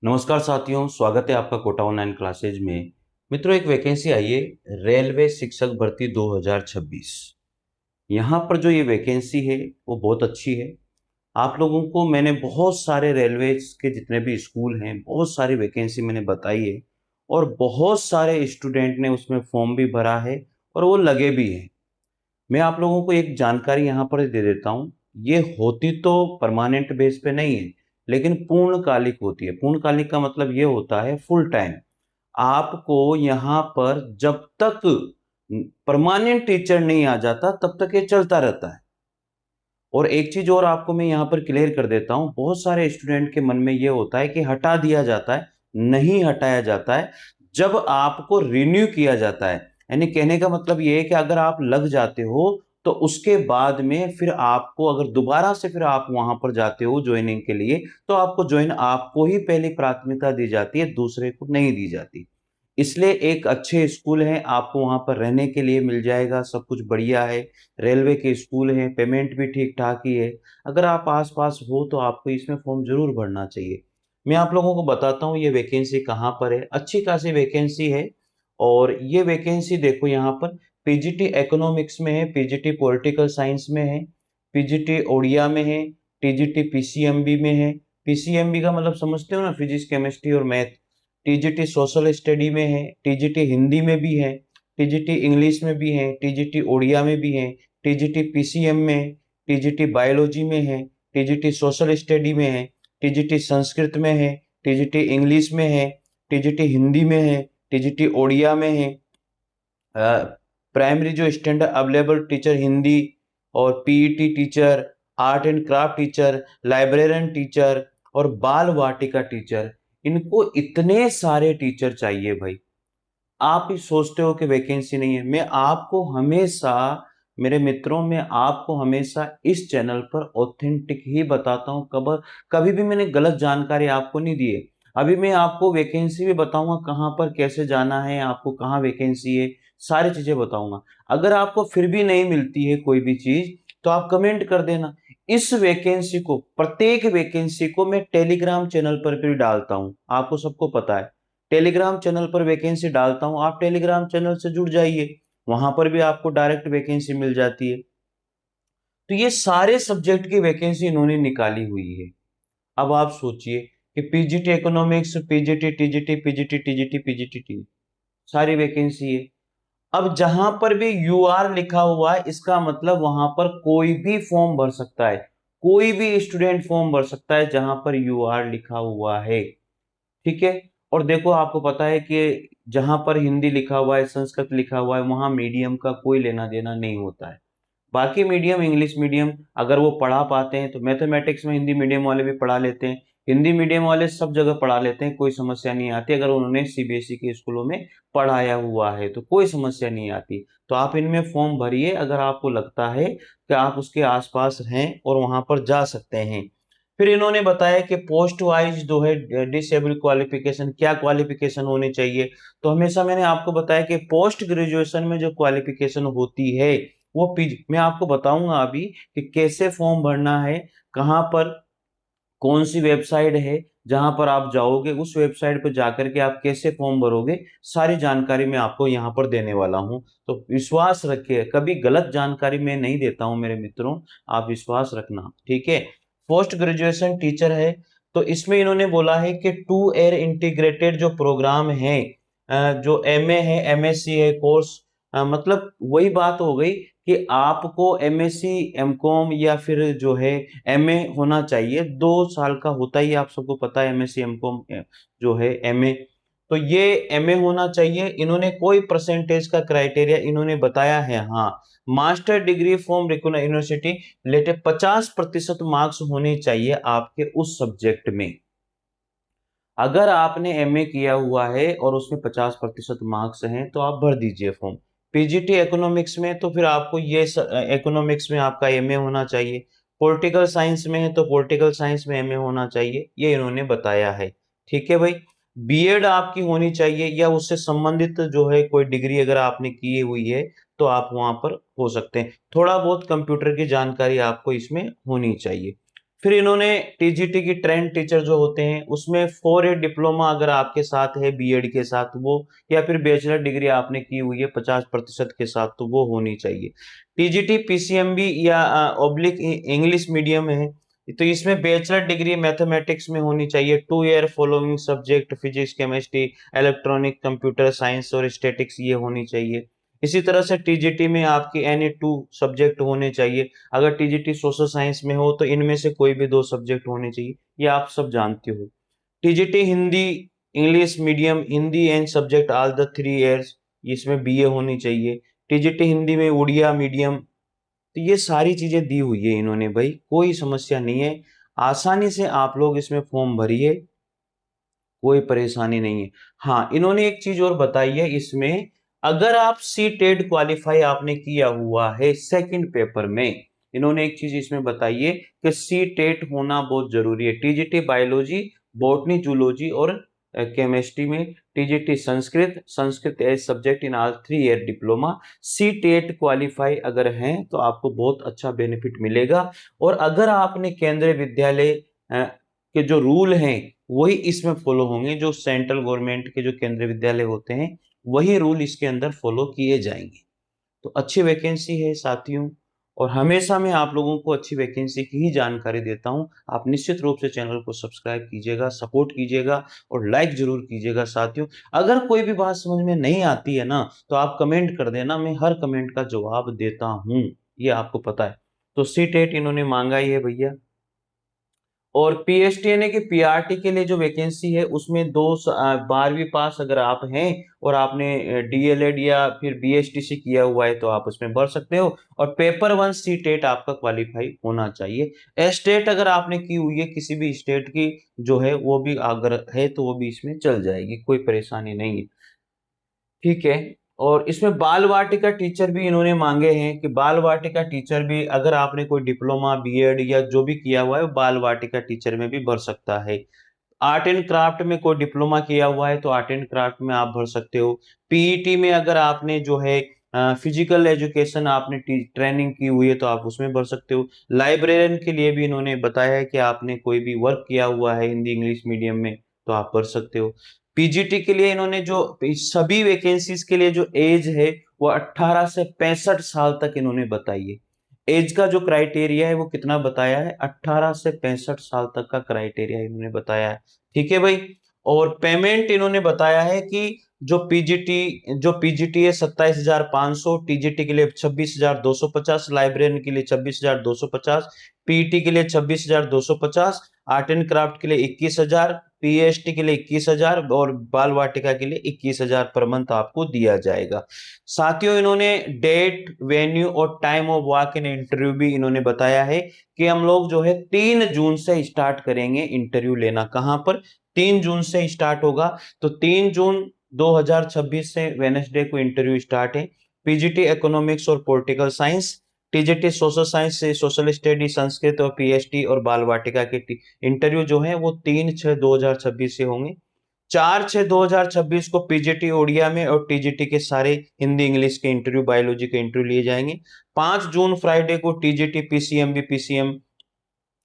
नमस्कार साथियों, स्वागत है आपका कोटा ऑनलाइन क्लासेज में। मित्रों, एक वैकेंसी आई है, रेलवे शिक्षक भर्ती 2026। यहाँ पर जो ये वैकेंसी है वो बहुत अच्छी है। आप लोगों को मैंने बहुत सारे रेलवे के जितने भी स्कूल हैं, बहुत सारी वैकेंसी मैंने बताई है और बहुत सारे स्टूडेंट ने उसमें फॉर्म भी भरा है और वो लगे भी हैं। मैं आप लोगों को एक जानकारी यहाँ पर दे देता हूँ। ये होती तो परमानेंट बेस पे नहीं है, लेकिन पूर्णकालिक होती है। पूर्णकालिक का मतलब ये होता है फुल टाइम। आपको यहाँ पर जब तक परमानेंट टीचर नहीं आ जाता तब तक ये चलता रहता है। और एक चीज और आपको मैं यहाँ पर क्लियर कर देता हूँ, बहुत सारे स्टूडेंट के मन में ये होता है कि हटा दिया जाता है। नहीं हटाया जाता है, जब आपको रिन्यू किया जाता है। यानी कहने का मतलब ये है कि अगर आप लग जाते हो तो उसके बाद में फिर आपको अगर दोबारा से फिर आप वहां पर जाते हो ज्वाइनिंग के लिए, तो आपको ही पहली प्राथमिकता दी जाती है, दूसरे को नहीं दी जाती। इसलिए एक अच्छे स्कूल है, आपको वहां पर रहने के लिए मिल जाएगा, सब कुछ बढ़िया है। रेलवे के स्कूल है, पेमेंट भी ठीक ठाक ही है। अगर आप आस पास हो तो आपको इसमें फॉर्म जरूर भरना चाहिए। मैं आप लोगों को बताता हूँ ये वैकेंसी कहाँ पर है। अच्छी खासी वैकेंसी है। और ये वैकेंसी देखो यहाँ पर पीजीटी इकोनॉमिक्स में है, पीजीटी पॉलिटिकल साइंस में है, पीजीटी ओडिया में है, टीजीटी पीसीएमबी में है। पीसीएमबी का मतलब समझते हो ना, फिजिक्स केमिस्ट्री और मैथ। टीजीटी सोशल स्टडी में है, टीजीटी हिंदी में भी है, टीजीटी इंग्लिश में भी है, टीजीटी ओडिया में भी है, टीजीटी पीसीएम में, टीजीटी बायोलॉजी में है, टीजीटी सोशल स्टडी में है, टीजीटी संस्कृत में है, टीजीटी इंग्लिश में है, टीजीटी हिंदी में है, टीजीटी ओडिया में है। प्राइमरी जो स्टैंडर्ड अवेलेबल टीचर हिंदी, और PET teacher, art and craft teacher, librarian teacher और बाल वाटिका टीचर। इनको इतने सारे टीचर चाहिए भाई। आप ही सोचते हो कि वैकेंसी नहीं है। मैं आपको हमेशा, मेरे मित्रों में आपको हमेशा इस चैनल पर ऑथेंटिक ही बताता हूँ। कभी भी मैंने गलत जानकारी आपको नहीं दी है। अभी मैं आपको वैकेंसी भी बताऊंगा, कहाँ पर कैसे जाना है, आपको कहाँ वैकेंसी है, सारी चीजें बताऊंगा। अगर आपको फिर भी नहीं मिलती है कोई भी चीज तो आप कमेंट कर देना। इस वैकेंसी को, प्रत्येक वैकेंसी को मैं टेलीग्राम चैनल पर भी डालता हूँ, आपको सबको पता है। टेलीग्राम चैनल पर वैकेंसी डालता हूं, आप टेलीग्राम चैनल से जुड़ जाइए, वहां पर भी आपको डायरेक्ट वैकेंसी मिल जाती है। तो ये सारे सब्जेक्ट की वैकेंसी इन्होंने निकाली हुई है। अब आप सोचिए कि PGT economics, PGT TGT, PGT TGT, PGT T, सारी वैकेंसी है। अब जहां पर भी यूआर लिखा हुआ है, इसका मतलब वहां पर कोई भी फॉर्म भर सकता है। कोई भी स्टूडेंट फॉर्म भर सकता है जहां पर यूआर लिखा हुआ है। ठीक है। और देखो, आपको पता है कि जहां पर हिंदी लिखा हुआ है, संस्कृत लिखा हुआ है, वहां मीडियम का कोई लेना देना नहीं होता है। बाकी मीडियम, इंग्लिश मीडियम अगर वो पढ़ा पाते हैं तो मैथमेटिक्स में हिंदी मीडियम वाले भी पढ़ा लेते हैं। हिंदी मीडियम वाले सब जगह पढ़ा लेते हैं, कोई समस्या नहीं आती। अगर उन्होंने सीबीएसई के स्कूलों में पढ़ाया हुआ है तो कोई समस्या नहीं आती। तो आप इनमें फॉर्म भरिए अगर आपको लगता है कि आप उसके आसपास हैं और वहां पर जा सकते हैं। फिर इन्होंने बताया कि पोस्ट वाइज जो है डिसेबल क्वालिफिकेशन, क्या क्वालिफिकेशन होनी चाहिए। तो हमेशा मैंने आपको बताया कि पोस्ट ग्रेजुएशन में जो क्वालिफिकेशन होती है वो पीजी। मैं आपको बताऊंगा अभी कि कैसे फॉर्म भरना है, कहाँ पर, कौन सी वेबसाइट है जहां पर आप जाओगे, उस वेबसाइट पर जाकर के आप कैसे फॉर्म भरोगे, सारी जानकारी मैं आपको यहाँ पर देने वाला हूँ। तो विश्वास रखिए, कभी गलत जानकारी मैं नहीं देता हूँ मेरे मित्रों, आप विश्वास रखना, ठीक है। पोस्ट ग्रेजुएशन टीचर है, तो इसमें इन्होंने बोला है कि 2 ईयर इंटीग्रेटेड जो प्रोग्राम है, जो एमए है, एमएससी है कोर्स, मतलब वही बात हो गई कि आपको एमएससी, एमकॉम या फिर जो है एमए होना चाहिए। 2 साल का होता ही है, आप सबको पता है, एमएससी एमकॉम जो है एमए। तो ये एमए होना चाहिए। इन्होंने कोई परसेंटेज का क्राइटेरिया इन्होंने बताया है, हाँ। Master degree from university related 50% marks होने चाहिए आपके उस सब्जेक्ट में। अगर आपने एमए किया हुआ है और उसमें 50% मार्क्स हैं तो आप भर दीजिए फॉर्म। पीजीटी इकोनॉमिक्स में तो फिर आपको ये इकोनॉमिक्स में आपका एमए होना चाहिए। पॉलिटिकल साइंस में है तो पॉलिटिकल साइंस में एमए होना चाहिए, ये इन्होंने बताया है। ठीक है भाई। बीएड आपकी होनी चाहिए या उससे संबंधित जो है कोई डिग्री अगर आपने की हुई है तो आप वहां पर हो सकते हैं। थोड़ा बहुत कंप्यूटर की जानकारी आपको इसमें होनी चाहिए। फिर इन्होंने टीजीटी की ट्रेंड टीचर जो होते हैं उसमें 4 ईयर डिप्लोमा अगर आपके साथ है बीएड के साथ वो, या फिर बैचलर डिग्री आपने की हुई है 50% के साथ तो वो होनी चाहिए। टीजीटी पीसीएमबी या ऑब्लिक इंग्लिश मीडियम है तो इसमें बैचलर डिग्री मैथमेटिक्स में होनी चाहिए, 2 year following subject physics chemistry electronic computer science और स्टैटिक्स ये होनी चाहिए। इसी तरह से टीजीटी में आपकी एनी 2 सब्जेक्ट होने चाहिए। अगर टीजीटी सोशल साइंस में हो तो इनमें से कोई भी 2 सब्जेक्ट होने चाहिए, ये आप सब जानते हो। TGT Hindi English medium Hindi and subject all the 3 years, इसमें बीए होनी चाहिए। टीजीटी हिंदी में उड़िया मीडियम, तो ये सारी चीजें दी हुई है इन्होंने भाई, कोई समस्या नहीं है, आसानी से आप लोग इसमें फॉर्म भरिए, कोई परेशानी नहीं है। हाँ, इन्होंने एक चीज और बताई है इसमें, अगर आप सी टेट क्वालिफाई आपने किया हुआ है सेकंड पेपर में, इन्होंने एक चीज इसमें बताई है कि सी टेट होना बहुत जरूरी है। टीजीटी बायोलॉजी बॉटनी जूलॉजी और केमिस्ट्री में, TGT Sanskrit Sanskrit as subject in all 3 year diploma, C TET qualify अगर हैं तो आपको बहुत अच्छा बेनिफिट मिलेगा। और अगर आपने केंद्रीय विद्यालय के जो रूल हैं वही इसमें फॉलो होंगे, जो सेंट्रल गवर्नमेंट के जो केंद्रीय विद्यालय होते हैं वही रूल इसके अंदर फॉलो किए जाएंगे। तो अच्छी वैकेंसी है साथियों, और हमेशा मैं आप लोगों को अच्छी वैकेंसी की ही जानकारी देता हूं। आप निश्चित रूप से चैनल को सब्सक्राइब कीजिएगा, सपोर्ट कीजिएगा और लाइक जरूर कीजिएगा साथियों। अगर कोई भी बात समझ में नहीं आती है ना तो आप कमेंट कर देना, मैं हर कमेंट का जवाब देता हूं, ये आपको पता है। तो सी टेट इन्होंने मांगा ही है भैया। और पीएचडी यानी कि पीआरटी के लिए जो वैकेंसी है उसमें 12वीं पास अगर आप हैं और आपने डीएलएड या फिर बीएचटीसी किया हुआ है तो आप उसमें भर सकते हो। और पेपर 1 सी टेट आपका क्वालिफाई होना चाहिए। स्टेट अगर आपने की हुई है किसी भी स्टेट की जो है वो भी अगर है तो वो भी इसमें चल जाएगी, कोई परेशानी नहीं है। ठीक है। और इसमें बाल वाटिका टीचर भी इन्होंने मांगे हैं कि बाल वाटिका टीचर भी अगर आपने कोई डिप्लोमा बीएड या जो भी किया हुआ है बाल वाटिका टीचर में भी भर सकता है। आर्ट एंड क्राफ्ट में कोई डिप्लोमा किया हुआ है तो आर्ट एंड क्राफ्ट में आप भर सकते हो। पीईटी में अगर आपने जो है फिजिकल एजुकेशन आपने ट्रेनिंग की हुई है तो आप उसमें भर सकते हो। लाइब्रेरियन के लिए भी इन्होंने बताया है कि आपने कोई भी वर्क किया हुआ है हिंदी इंग्लिश मीडियम में तो आप भर सकते हो। पीजीटी के लिए इन्होंने जो सभी वैकेंसीज के लिए जो एज है वो 18 से 65 साल तक इन्होंने बताई है। एज का जो क्राइटेरिया है वो कितना बताया है, 18 से 65 साल तक का क्राइटेरिया इन्होंने बताया है। ठीक है भाई। और पेमेंट इन्होंने बताया है कि जो पीजीटी है 27,500, टीजीटी के लिए 26,250, लाइब्रेरियन के लिए 26,250, पीईटी के लिए 26,250, आर्ट एंड क्राफ्ट के लिए 21,000, पीएचटी के लिए 21,000 और बाल वाटिका के लिए 21,000 पर मंथ आपको दिया जाएगा। साथियों इन्होंने डेट वेन्यू और time of walk in interview भी इन्होंने बताया है कि हम लोग जो है 3 जून से स्टार्ट करेंगे इंटरव्यू लेना। कहां पर? 3 जून से स्टार्ट होगा। तो 3 जून 2026 से वेनेसडे को इंटरव्यू स्टार्ट है। पीजीटी इकोनॉमिक्स और political science, TGT social science से सोशल स्टडी संस्कृत और पीएचडी और बाल वाटिका के इंटरव्यू जो है वो 3/6/2026 से होंगे। 4/6/2026 को पीजीटी ओडिया में और टीजीटी के सारे हिंदी इंग्लिश के इंटरव्यू बायोलॉजी के इंटरव्यू लिए जाएंगे। 5 जून फ्राइडे को TGT PCMB PCM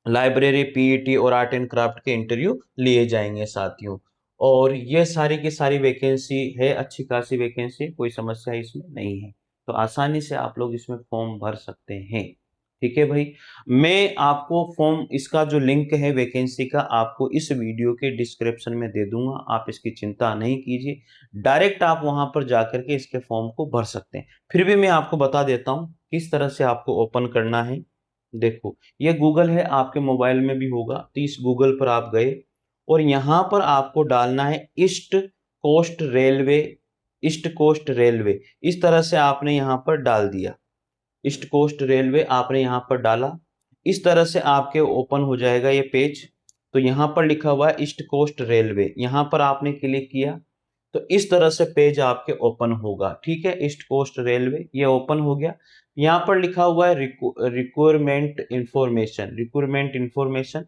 library PET और आर्ट एंड क्राफ्ट के इंटरव्यू लिए जाएंगे साथियों। और ये सारी की सारी वैकेंसी है, अच्छी खासी वैकेंसी, कोई समस्या इसमें नहीं है। तो आसानी से आप लोग इसमें फॉर्म भर सकते हैं। ठीक है भाई। मैं आपको फॉर्म इसका जो लिंक है वैकेंसी का आपको इस वीडियो के डिस्क्रिप्शन में दे दूंगा, आप इसकी चिंता नहीं कीजिए, डायरेक्ट आप वहां पर जाकर के इसके फॉर्म को भर सकते हैं। फिर भी मैं आपको बता देता हूं किस तरह से आपको ओपन करना है। देखो ये गूगल है, आपके मोबाइल में भी होगा, तो इस गूगल पर आप गए और यहां पर आपको डालना है East Coast Railway. East Coast Railway इस तरह से आपने यहां पर डाल दिया, ईस्ट कोस्ट रेलवे आपने यहां पर डाला, इस तरह से आपके ओपन हो जाएगा ये पेज। तो यहां पर लिखा हुआ है ईस्ट कोस्ट रेलवे, यहां पर आपने क्लिक किया तो इस तरह से पेज आपके ओपन होगा। ठीक है, ईस्ट कोस्ट रेलवे ये ओपन हो गया। यहाँ पर लिखा हुआ है रिक्वायरमेंट इंफॉर्मेशन।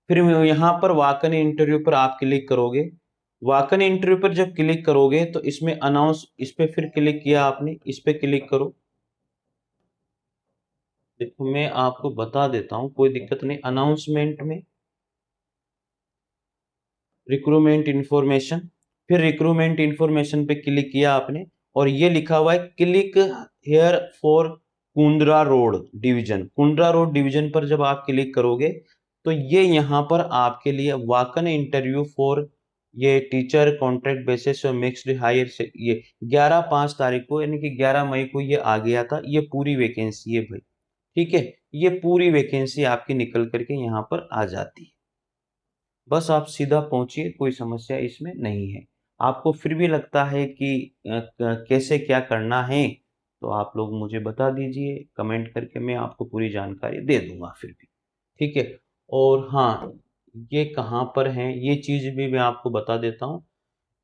फिर यहाँ पर वाकन इंटरव्यू पर आप क्लिक करोगे। वाकन इंटरव्यू पर जब क्लिक करोगे तो इसमें अनाउंस, इस पे फिर क्लिक किया आपने, इस पे क्लिक करो। देखो मैं आपको बता देता हूँ, कोई दिक्कत नहीं। अनाउंसमेंट में रिक्रूटमेंट इंफॉर्मेशन, फिर रिक्रूटमेंट इंफॉर्मेशन पे क्लिक किया आपने और ये लिखा हुआ है click here for Kundra road division. Kundra road division पर जब आप क्लिक करोगे तो ये यहाँ पर आपके लिए वाकन इंटरव्यू फॉर ये टीचर कॉन्ट्रैक्ट बेसिस और मिक्स्ड हायर से ये 11/5 को यानी कि 11 मई को ये आ गया था। ये पूरी वैकेंसी है भाई, ठीक है। ये पूरी वैकेंसी आपकी निकल करके यहाँ पर आ जाती है। बस आप सीधा पहुंचिए, कोई समस्या इसमें नहीं है। आपको फिर भी लगता है कि कैसे क्या करना है तो आप लोग मुझे बता दीजिए कमेंट करके, मैं आपको पूरी जानकारी दे दूंगा फिर भी, ठीक है। और हाँ, ये कहाँ पर है ये चीज भी मैं आपको बता देता हूँ।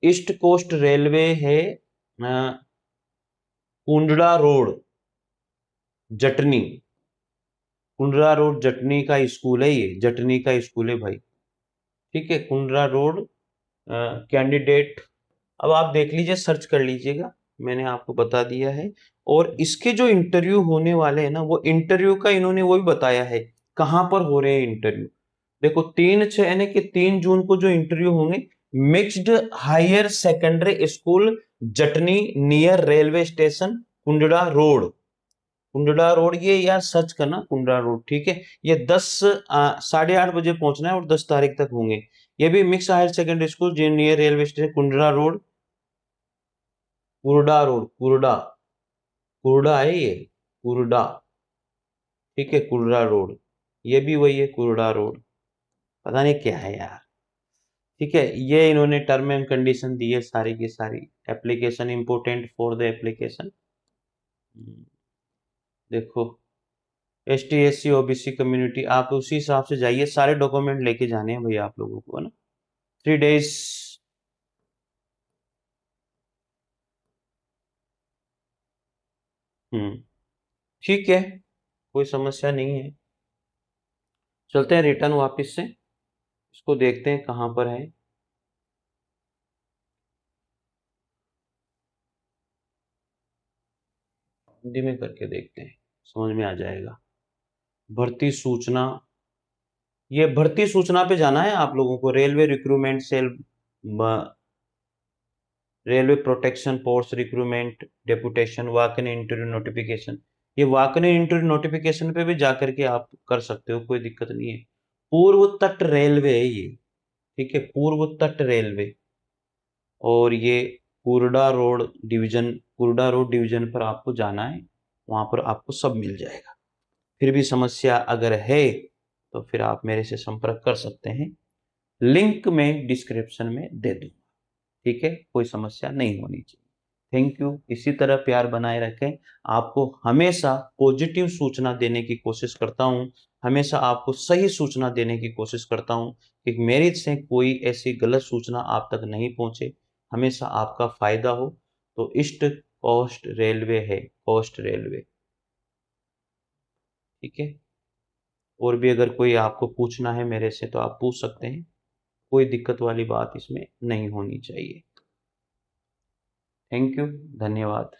ईस्ट कोस्ट रेलवे है, कुंडड़ा रोड जटनी। कुंडड़ा रोड जटनी का स्कूल है, ये जटनी का स्कूल है भाई, ठीक है। कुंडड़ा रोड कैंडिडेट, अब आप देख लीजिए, सर्च कर लीजिएगा, मैंने आपको बता दिया है। और इसके जो इंटरव्यू होने वाले हैं ना, वो इंटरव्यू का इन्होंने वो भी बताया है कहाँ पर हो रहे हैं इंटरव्यू। देखो 3/6 यानी कि 3 जून को जो इंटरव्यू होंगे, mixed higher secondary school Jatni near railway station Khurda road. Khurda road ये यार सर्च करना कुंडड़ा रोड, ठीक है। ये 8:30 बजे पहुंचना है और 10 तारीख तक होंगे। ये भी मिक्स हायर सेकेंडरी स्कूल जो near railway station Khurda road, Khurda road, Khurda, Khurda है ये, कुरडा, ठीक है। कुरडा रोड, ये भी वही है कुरडा रोड, पता नहीं क्या है यार, ठीक है। ये इन्होंने टर्म एंड कंडीशन दी है सारी की सारी। Application important for the application, देखो ST SC OBC कम्युनिटी, आप उसी हिसाब से जाइए, सारे डॉक्यूमेंट लेके जाने हैं भैया आप लोगों को, है ना। 3 days, ठीक है, कोई समस्या नहीं है। चलते हैं रिटर्न वापस से, इसको देखते हैं कहाँ पर है। हिंदी में करके देखते हैं, समझ में आ जाएगा। भर्ती सूचना, ये भर्ती सूचना पे जाना है आप लोगों को। Railway Recruitment Cell, Railway Protection Force recruitment deputation walk in interview notification. ये वाक इन इंटरव्यू नोटिफिकेशन पे भी जाकर के आप कर सकते हो, कोई दिक्कत नहीं है। पूर्व तट रेलवे है ये, ठीक है, पूर्व तट रेलवे। और ये कुरडा रोड डिवीजन, कुरडा रोड डिवीजन पर आपको जाना है, वहां पर आपको सब मिल जाएगा। फिर भी समस्या अगर है तो फिर आप मेरे से संपर्क कर सकते हैं, लिंक में डिस्क्रिप्शन में दे दूंगा, ठीक है। कोई समस्या नहीं होनी चाहिए। थैंक यू, इसी तरह प्यार बनाए रखें। आपको हमेशा पॉजिटिव सूचना देने की कोशिश करता हूं, हमेशा आपको सही सूचना देने की कोशिश करता हूं कि मेरी से कोई ऐसी गलत सूचना आप तक नहीं पहुंचे, हमेशा आपका फायदा हो। तो ईस्ट कोस्ट रेलवे है, कोस्ट रेलवे, ठीक है। और भी अगर कोई आपको पूछना है मेरे से तो आप पूछ सकते हैं, कोई दिक्कत वाली बात इसमें नहीं होनी चाहिए। थैंक यू, धन्यवाद।